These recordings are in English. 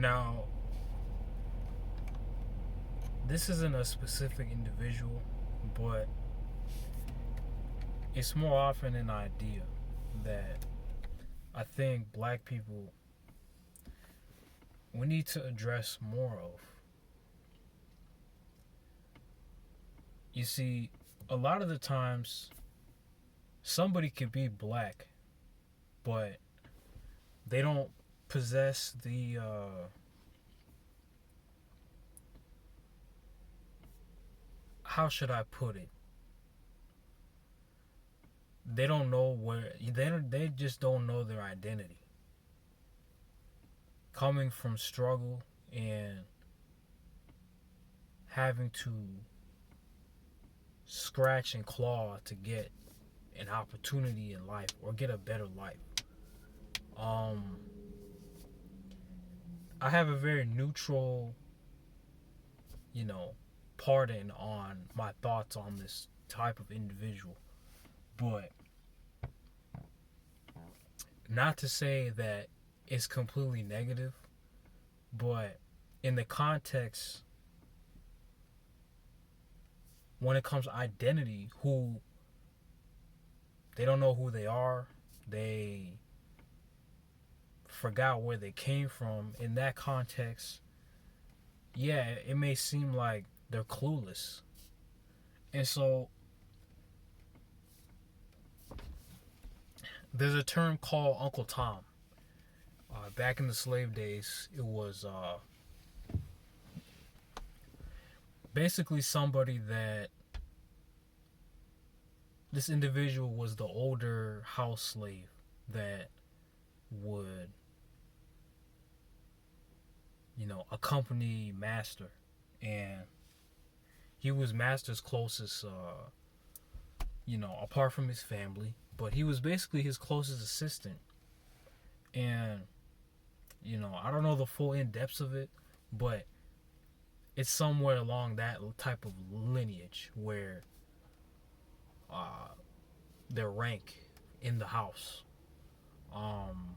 Now, this isn't a specific individual, but it's more often an idea that I think black people we need to address more of. You see, a lot of the times somebody can be black, but they don't possess the how should I put it? They don't know where they just don't know their identity. Coming from struggle and having to scratch and claw to get an opportunity in life or get a better life. I have a very neutral, you know, pardon on my thoughts on this type of individual. But not to say that it's completely negative, but in the context when it comes to identity, who they don't know who they are, they forgot where they came from. In that context, yeah, it may seem like they're clueless. And so there's a term called Uncle Tom. Back in the slave days, it was basically somebody that this individual was the older house slave that would, accompany master, and he was master's closest, apart from his family, but he was basically his closest assistant. And I don't know the full in depths of it, but it's somewhere along that type of lineage where their rank in the house. I'm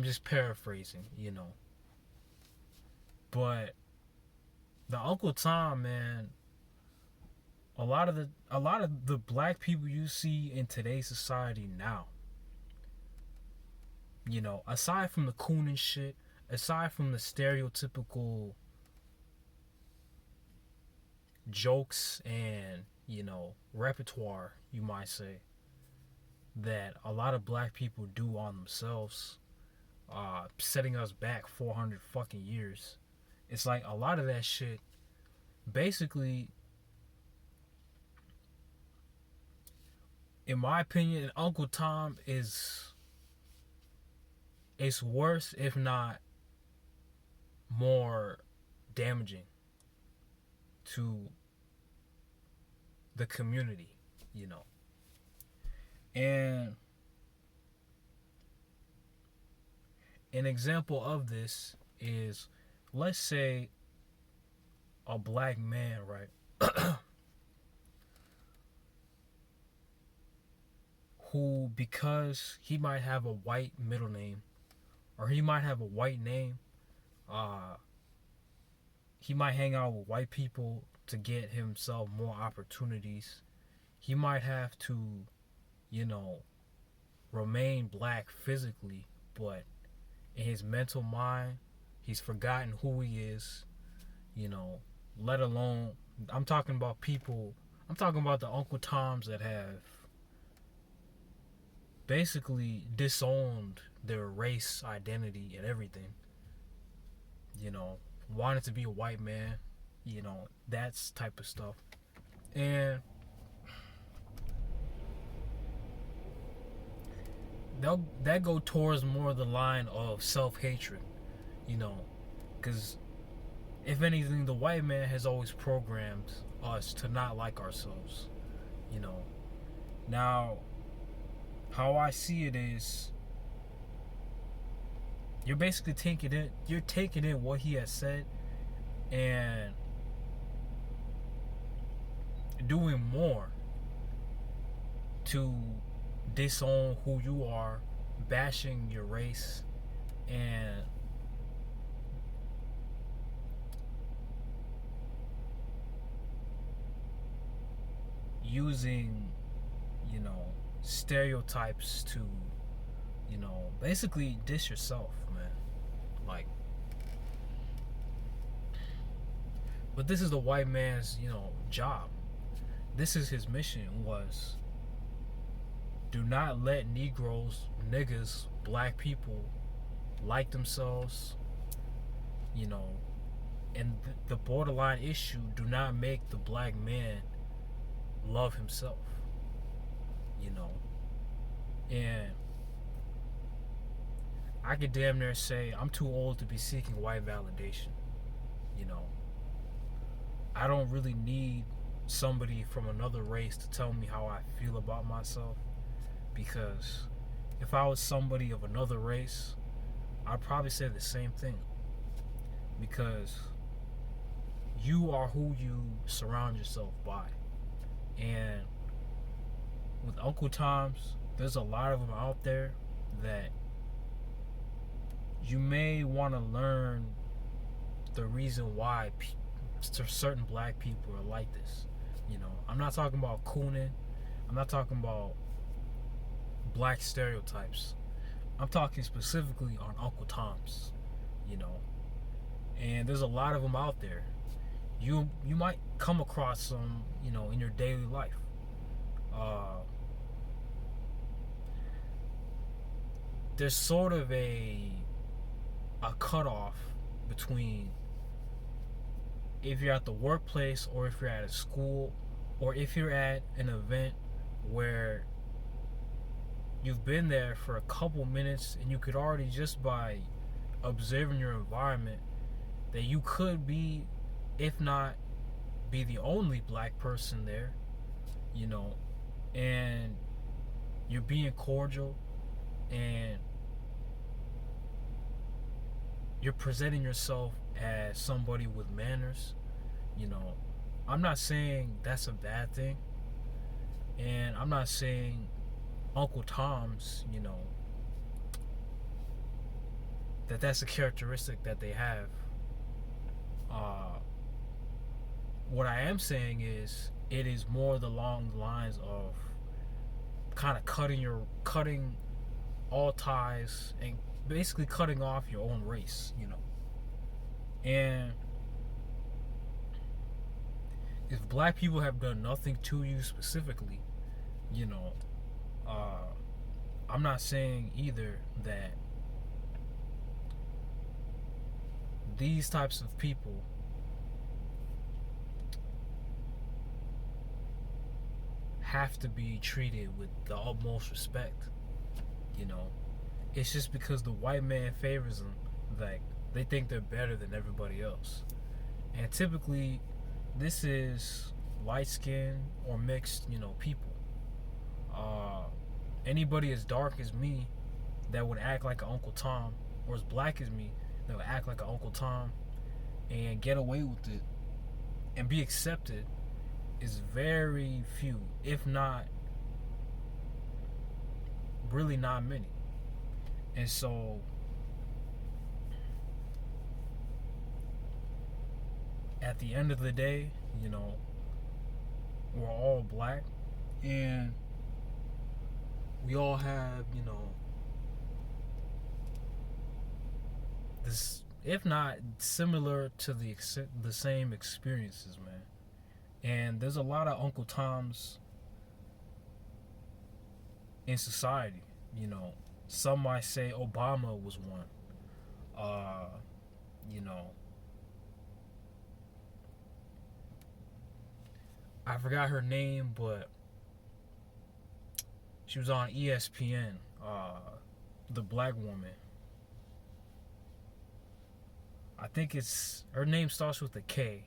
just paraphrasing, but the Uncle Tom, man, a lot of the black people you see in today's society now, aside from the coon and shit, aside from the stereotypical jokes and repertoire, you might say, that a lot of black people do on themselves, setting us back 400 fucking years. It's like a lot of that shit basically, in my opinion, Uncle Tom it's worse, if not more damaging to the community, And an example of this is, let's say a black man, right? Who, because he might have a white middle name, or he might have a white name, he might hang out with white people to get himself more opportunities. He might have to, remain black physically, but in his mental mind, he's forgotten who he is, let alone, I'm talking about the Uncle Toms that have basically disowned their race identity and everything, wanted to be a white man, that type of stuff. And that go towards more the line of self-hatred, because if anything, the white man has always programmed us to not like ourselves, Now, how I see it is, you're basically taking in what he has said and doing more to disown who you are, bashing your race, and using, you know, stereotypes to, basically diss yourself, man. Like, but this is the white man's, job. This is his mission was do not let Negroes, niggas, black people like themselves, and the borderline issue, do not make the black man love himself, and I could damn near say I'm too old to be seeking white validation. You know, I don't really need somebody from another race to tell me how I feel about myself, because if I was somebody of another race, I'd probably say the same thing, because you are who you surround yourself by. And with Uncle Tom's, there's a lot of them out there that you may want to learn the reason why certain black people are like this. I'm not talking about cooning. I'm not talking about black stereotypes. I'm talking specifically on Uncle Tom's. And there's a lot of them out there. You might come across some, in your daily life. There's sort of a cutoff between if you're at the workplace, or if you're at a school, or if you're at an event where you've been there for a couple minutes and you could already, just by observing your environment, that you could be, if not be the only black person there, and you're being cordial and you're presenting yourself as somebody with manners. I'm not saying that's a bad thing, and I'm not saying Uncle Tom's, that's a characteristic that they have. What I am saying is, it is more along the lines of kind of cutting all ties and basically cutting off your own race, And if black people have done nothing to you specifically, I'm not saying either that these types of people have to be treated with the utmost respect. It's just because the white man favors them, like they think they're better than everybody else. And typically this is light skinned or mixed, people. Anybody as dark as me that would act like an Uncle Tom, or as black as me that would act like an Uncle Tom and get away with it and be accepted, is very few, if not really not many. And so at the end of the day, we're all black, and we all have, this, if not similar to the same experiences, man. And there's a lot of Uncle Toms in society. Some might say Obama was one. I forgot her name, but she was on ESPN. The black woman. I think her name starts with a K.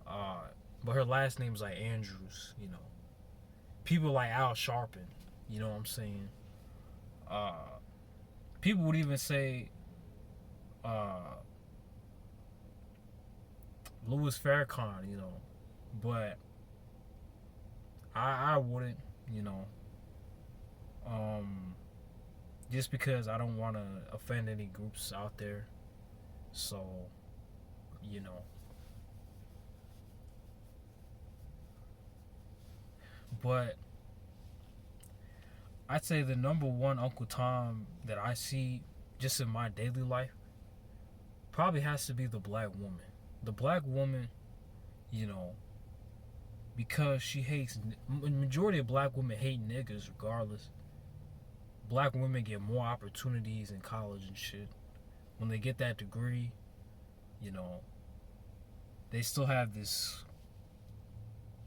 But her last name's like Andrews. People like Al Sharpton. You know what I'm saying? People would even say Louis Farrakhan, but I wouldn't, just because I don't want to offend any groups out there. So, But I'd say the number one Uncle Tom that I see just in my daily life probably has to be the black woman. The black woman, you know, because she hates, majority of black women hate niggas regardless. Black women get more opportunities in college and shit. When they get that degree, you know, they still have this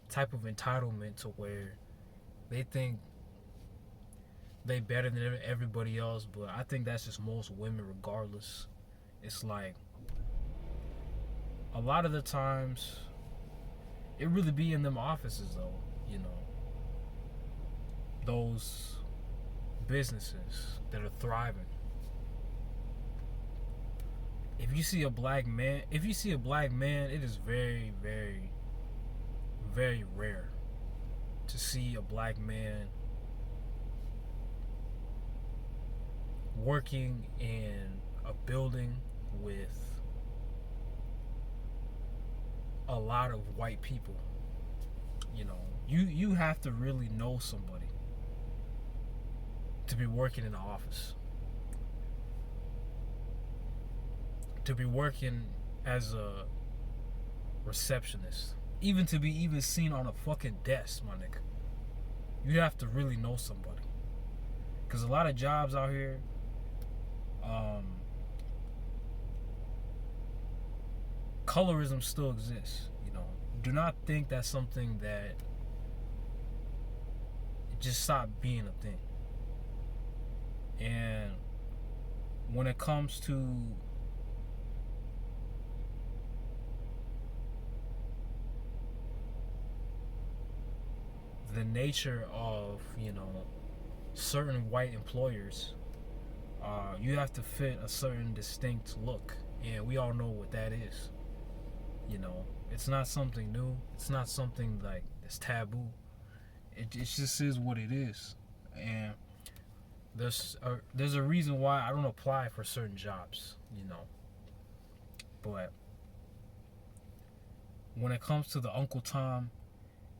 type of entitlement to where they think they better than everybody else, but I think that's just most women regardless. It's like a lot of the times it really be in them offices though, you know, those businesses that are thriving. If you see a black man, it is very, very, very rare to see a black man working in a building with a lot of white people. You know, you have to really know somebody to be working in the office, to be working as a receptionist, even to be seen on a fucking desk, my nigga. You have to really know somebody, because a lot of jobs out here, colorism still exists. You know, do not think that's something that it just stopped being a thing. And when it comes to the nature of, you know, certain white employers, you have to fit a certain distinct look, and we all know what that is. You know, it's not something new. It's not something like it's taboo. It just is what it is, and there's a reason why I don't apply for certain jobs. You know, but when it comes to the Uncle Tom,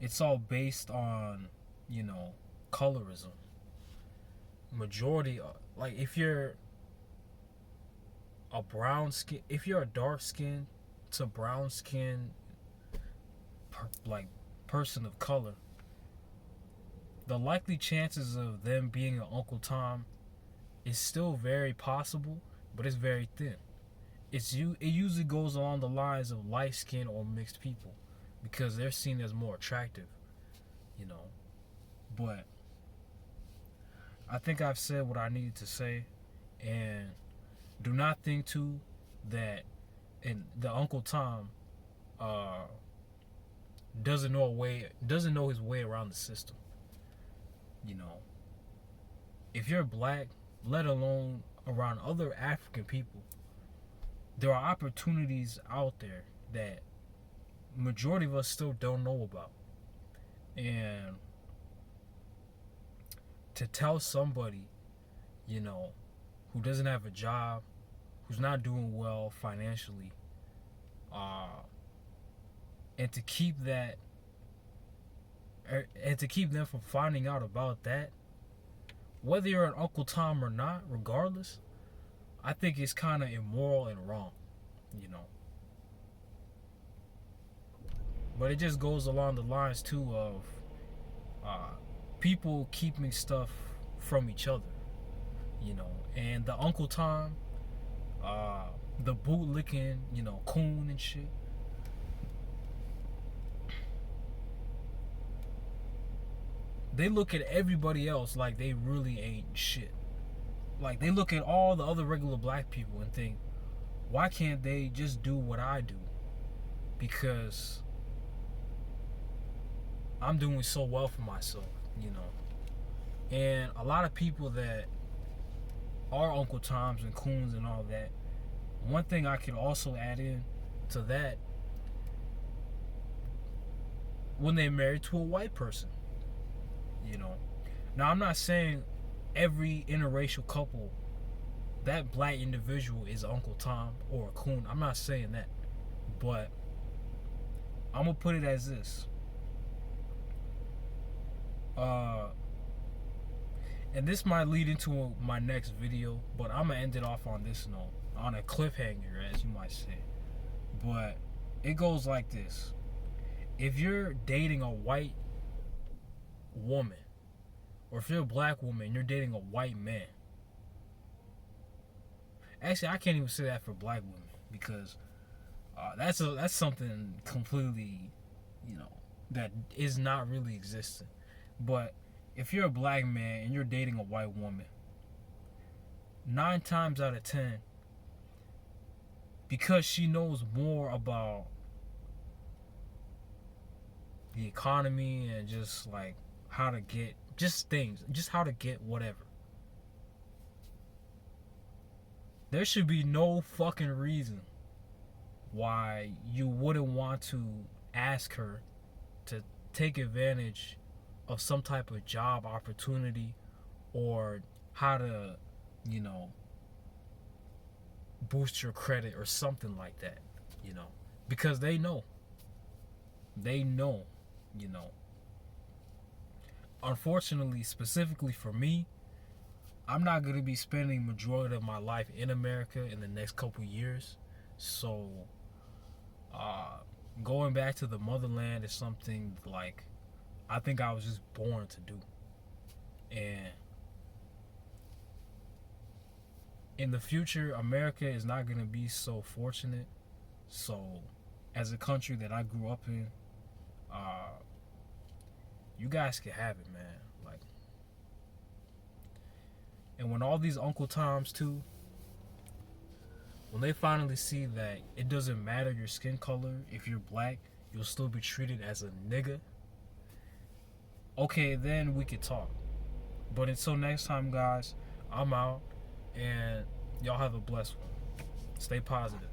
it's all based on, you know, colorism. Majority, like if you're a brown skin, if you're a dark skin to brown skin, like person of color, the likely chances of them being an Uncle Tom is still very possible, but it's very thin. It usually goes along the lines of light skin or mixed people, because they're seen as more attractive, you know. But I think I've said what I needed to say, and do not think too that the Uncle Tom doesn't know his way around the system. You know, if you're black, let alone around other African people, there are opportunities out there that majority of us still don't know about. And to tell somebody, you know, who doesn't have a job, who's not doing well financially, and to keep them from finding out about that, whether you're an Uncle Tom or not, regardless, I think it's kind of immoral and wrong, you know. But it just goes along the lines too of people keeping stuff from each other, you know. And the Uncle Tom, the bootlicking, you know, coon and shit, they look at everybody else like they really ain't shit. Like, they look at all the other regular black people and think, why can't they just do what I do? Because I'm doing so well for myself, you know. And a lot of people that are Uncle Toms and coons and all that, one thing I could also add in to that, when they're married to a white person, you know. Now, I'm not saying every interracial couple, that black individual is Uncle Tom or a coon. I'm not saying that. But I'm going to put it as this. Uh, and this might lead into my next video, but I'm gonna end it off on this note, on a cliffhanger, as you might say. But it goes like this: if you're dating a white woman, or if you're a black woman and you're dating a white man, actually, I can't even say that for black women because that's something completely, that is not really existing. But if you're a black man and you're dating a white woman, 9 times out of 10, because she knows more about the economy and just like how to get just things, just how to get whatever, there should be no fucking reason why you wouldn't want to ask her to take advantage of some type of job opportunity or how to, boost your credit or something like that, because they know. They know, Unfortunately, specifically for me, I'm not going to be spending majority of my life in America in the next couple years. So, going back to the motherland is something like I think I was just born to do. And in the future, America is not going to be so fortunate. So, as a country that I grew up in, you guys can have it, man. Like, and when all these Uncle Toms too, when they finally see that it doesn't matter your skin color, if you're black, you'll still be treated as a nigga. Okay, then we could talk. But until next time, guys, I'm out, and y'all have a blessed one. Stay positive.